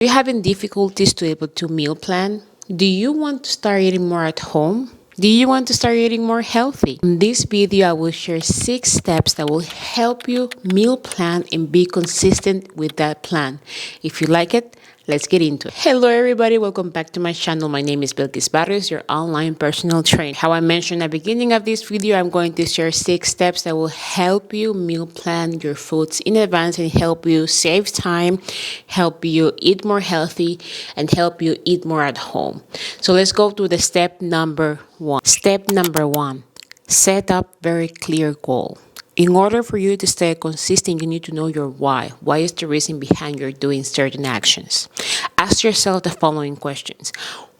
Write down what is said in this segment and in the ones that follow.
Are you having difficulties to able to meal plan? Do you want to start eating more at home? Do you want to start eating more healthy? In this video, I will share 6 steps that will help you meal plan and be consistent with that plan. If you like it, let's get into it. Hello everybody, welcome back to my channel. My name is Belkis Barrios, your online personal trainer. How I mentioned at the beginning of this video, I'm going to share 6 steps that will help you meal plan your foods in advance and help you save time, help you eat more healthy, and help you eat more at home. So let's go to the step number 1. Step number 1, set up very clear goal. In order for you to stay consistent, you need to know your why. Why is the reason behind your doing certain actions? Ask yourself the following questions.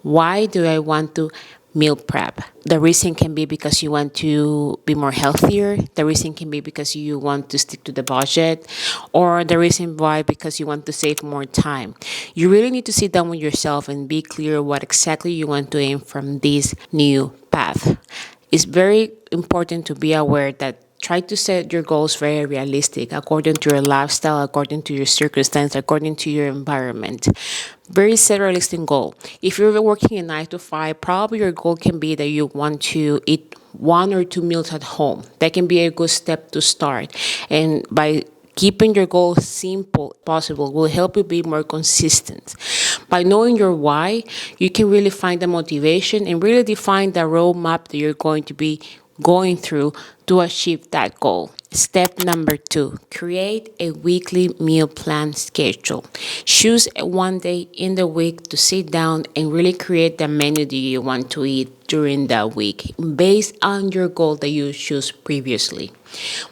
Why do I want to meal prep? The reason can be because you want to be more healthier. The reason can be because you want to stick to the budget, or the reason why because you want to save more time. You really need to sit down with yourself and be clear what exactly you want to aim from this new path. It's very important to be aware that try to set your goals very realistic according to your lifestyle, according to your circumstance, according to your environment. Very set realistic goal. If you're working a 9 to 5, probably your goal can be that you want to eat 1 or 2 meals at home. That can be a good step to start. And by keeping your goals simple possible will help you be more consistent. By knowing your why, you can really find the motivation and really define the roadmap that you're going to be going through to achieve that goal. Step number 2, create a weekly meal plan schedule. Choose one day in the week to sit down and really create the menu that you want to eat during that week based on your goal that you choose previously.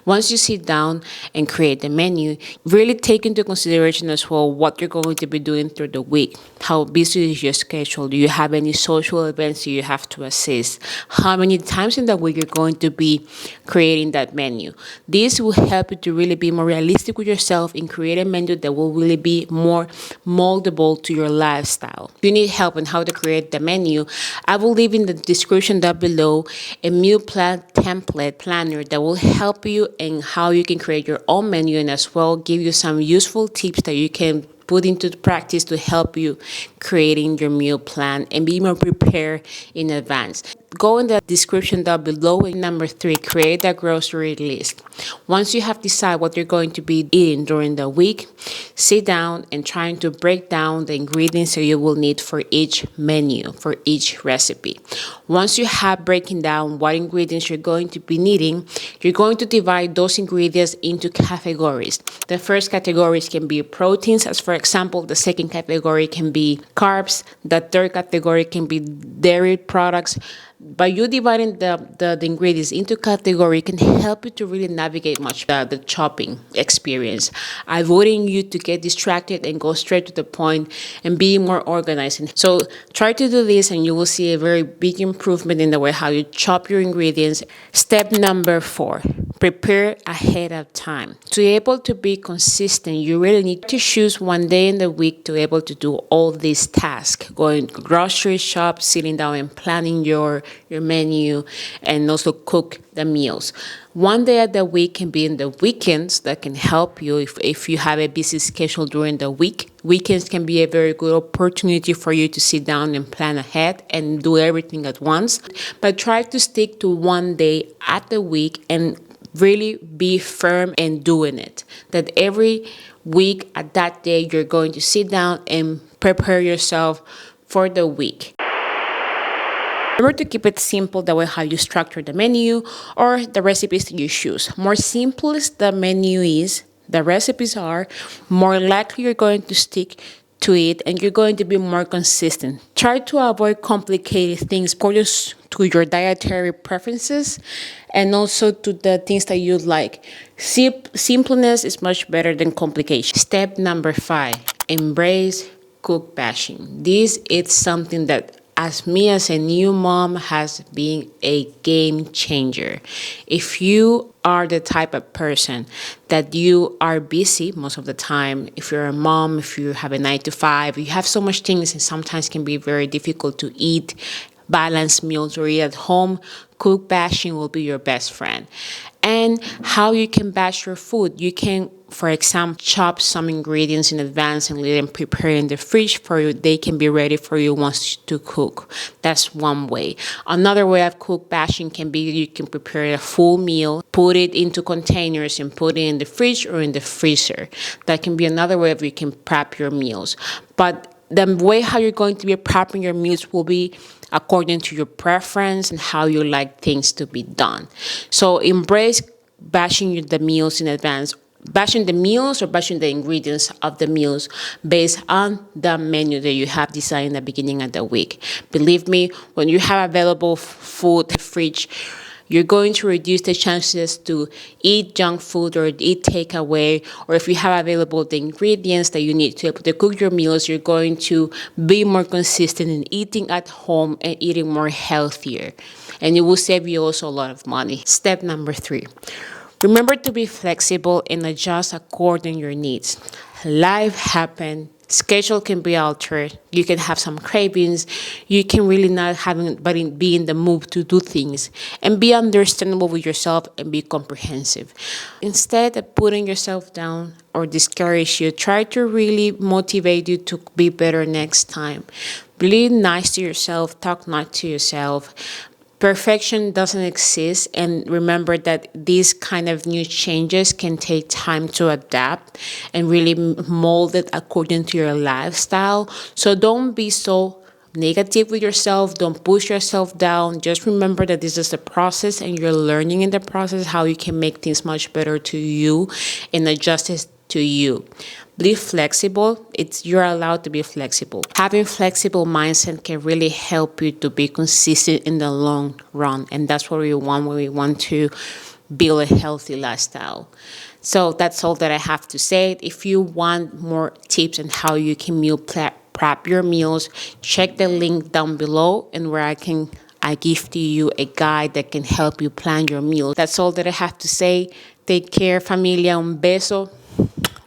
Once you sit down and create the menu, really take into consideration as well what you're going to be doing through the week. How busy is your schedule? Do you have any social events that you have to assist? How many times in the week you're going to be creating that menu? This will help you to really be more realistic with yourself and create a menu that will really be more moldable to your lifestyle. If you need help on how to create the menu, I will leave in the description down below a meal plan template planner that will help you in how you can create your own menu and as well give you some useful tips that you can put into practice to help you creating your meal plan and be more prepared in advance. Go in the description down below. And number 3, create a grocery list. Once you have decided what you're going to be eating during the week, sit down and trying to break down the ingredients that you will need for each menu, for each recipe. Once you have breaking down what ingredients you're going to be needing, you're going to divide those ingredients into categories. The first categories can be proteins, as for example, the second category can be carbs, the third category can be dairy products. By you dividing the ingredients into category can help you to really navigate much the chopping experience, avoiding you to get distracted and go straight to the point and be more organized. So try to do this and you will see a very big improvement in the way how you chop your ingredients. Step number 4, prepare ahead of time. To be able to be consistent, you really need to choose one day in the week to be able to do all these tasks, going grocery shop, sitting down and planning your menu, and also cook the meals. One day of the week can be in the weekends that can help you if you have a busy schedule during the week. Weekends can be a very good opportunity for you to sit down and plan ahead and do everything at once. But try to stick to one day at the week and really be firm in doing it. That every week at that day, you're going to sit down and prepare yourself for the week. Remember to keep it simple, that way how you structure the menu or the recipes that you choose. More simple as the menu is, the recipes are, more likely you're going to stick to it and you're going to be more consistent. Try to avoid complicated things according to your dietary preferences and also to the things that you like. Simpleness is much better than complication. Step number 5, embrace cook bashing. This is something that as me as a new mom has been a game changer. If you are the type of person that you are busy most of the time, if you're a mom, if you have a 9 to 5, you have so much things and sometimes can be very difficult to eat balanced meals or eat at home, cook batching will be your best friend. And how you can batch your food. You can, for example, chop some ingredients in advance and let them prepare in the fridge for you. They can be ready for you once to cook. That's one way. Another way of cook batching can be you can prepare a full meal, put it into containers and put it in the fridge or in the freezer. That can be another way of you can prep your meals. But the way how you're going to be prepping your meals will be according to your preference and how you like things to be done. So embrace batching the meals in advance, batching the meals or batching the ingredients of the meals based on the menu that you have designed at the beginning of the week. Believe me, when you have available food in the fridge, you're going to reduce the chances to eat junk food or eat takeaway, or if you have available the ingredients that you need to be able to cook your meals, you're going to be more consistent in eating at home and eating more healthier. And it will save you also a lot of money. Step number 3. Remember to be flexible and adjust according to your needs. Life happens. Schedule can be altered. You can have some cravings. You can really not be in the mood to do things. And be understandable with yourself and be comprehensive. Instead of putting yourself down or discourage you, try to really motivate you to be better next time. Be nice to yourself. Talk nice to yourself. Perfection doesn't exist, and remember that these kind of new changes can take time to adapt and really mold it according to your lifestyle. So don't be so negative with yourself. Don't push yourself down. Just remember that this is a process and you're learning in the process how you can make things much better to you and adjust it to you. Be flexible. You're allowed to be flexible. Having flexible mindset can really help you to be consistent in the long run. And that's what we want when we want to build a healthy lifestyle. So that's all that I have to say. If you want more tips on how you can meal prep your meals, check the link down below and where I give to you a guide that can help you plan your meals. That's all that I have to say. Take care, familia. Un beso.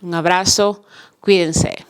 Un abrazo, cuídense.